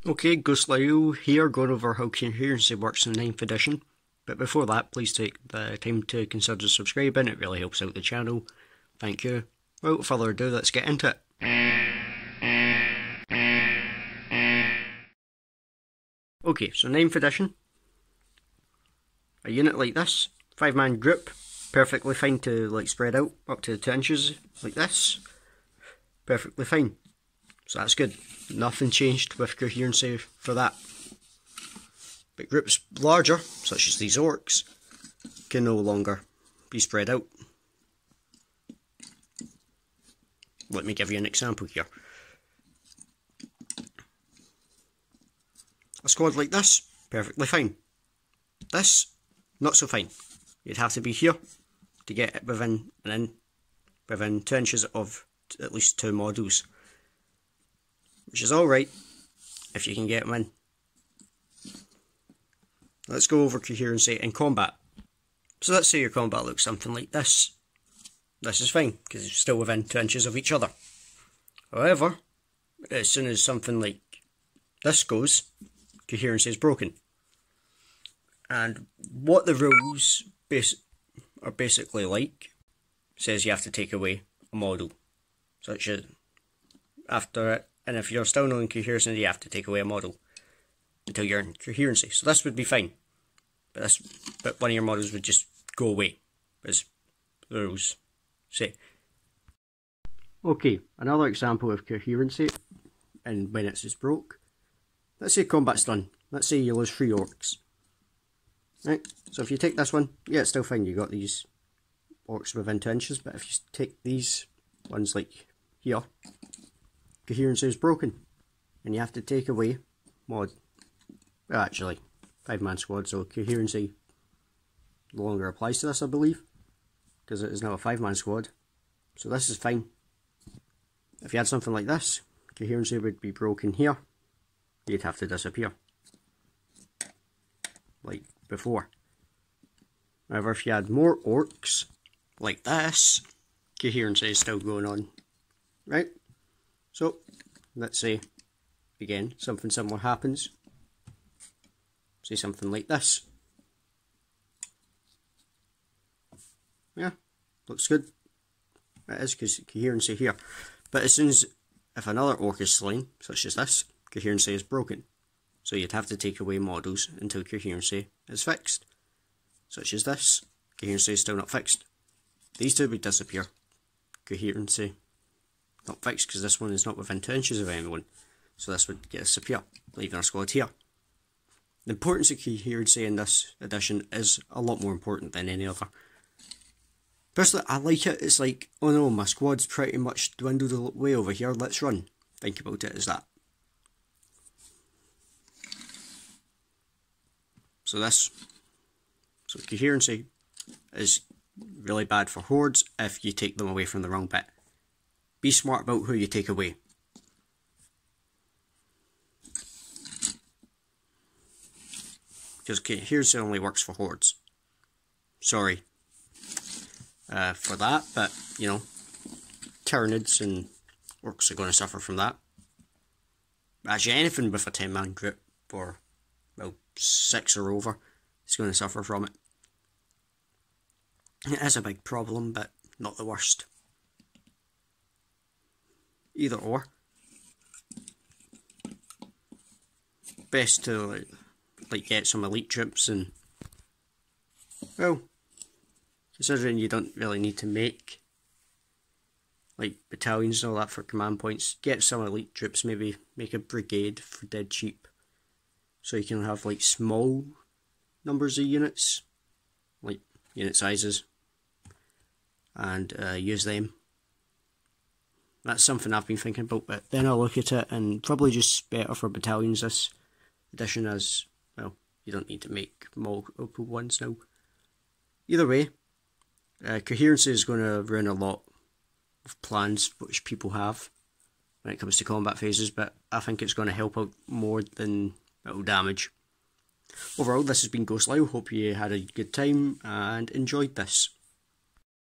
Okay, Ghost Lyle here, going over how coherency works in 9th edition. But before that, please take the time to consider subscribing, it really helps out the channel. Thank you. Without further ado, let's get into it. Okay, so 9th edition. A unit like this, 5-man group, perfectly fine to spread out up to 2 inches like this. Perfectly fine. So that's good. Nothing changed with coherency for that. But groups larger, such as these orcs, can no longer be spread out. Let me give you an example here. A squad like this, perfectly fine. This, not so fine. You'd have to be here to get it within 2 inches of at least 2 models. Which is alright, if you can get them in. Let's go over coherency in combat. So let's say your combat looks something like this. This is fine, because it's still within 2 inches of each other. However, as soon as something like this goes, coherency is broken. And what the rules are basically like, says you have to take away a model. Such as, after it, and if you're still not in coherency, you have to take away a model until you're in coherency. So this would be fine. But one of your models would just go away, as the rules say. Okay, another example of coherency, and when it's just broke. Let's say combat's done. Let's say you lose 3 orcs. Right, so if you take this one, yeah, it's still fine. You got these orcs within 2 inches, but if you take these ones like here, coherency is broken, and you have to take away well, actually, 5-man squad, so coherency no longer applies to this, I believe, because it is now a 5-man squad. So this is fine. If you had something like this, coherency would be broken here. You'd have to disappear, like before. However, if you had more orcs, like this, coherency is still going on, right? So, let's say, again, something similar happens. Say something like this. Yeah, looks good. It is because coherency here. But as soon as, if another orc is slain, such as this, coherency is broken. So you'd have to take away models until coherency is fixed. Such as this, coherency is still not fixed. These two would disappear. Coherency not fixed because this one is not within 2 inches of anyone. So this would disappear, leaving our squad here. The importance of coherency in this edition is a lot more important than any other. Personally, I like it. It's like, oh no, my squad's pretty much dwindled away over here, let's run. Think about it as that. So coherency is really bad for hordes if you take them away from the wrong bit. Be smart about who you take away. Because coherency only works for hordes. Sorry for that, but you know, Tyranids and orcs are going to suffer from that. Actually, anything with a 10-man group or, well, 6 or over is going to suffer from it. It is a big problem, but not the worst. Either or. Best to get some elite troops and, well, considering you don't really need to make battalions and all that for command points, get some elite troops, maybe make a brigade for dead cheap. So you can have small numbers of units, unit sizes, and use them. That's something I've been thinking about, but then I look at it and probably just better for battalions this edition, as well, you don't need to make multiple ones now. Either way, coherency is going to ruin a lot of plans which people have when it comes to combat phases, but I think it's going to help out more than it'll damage. Overall, this has been Ghost Lyle. Hope you had a good time and enjoyed this.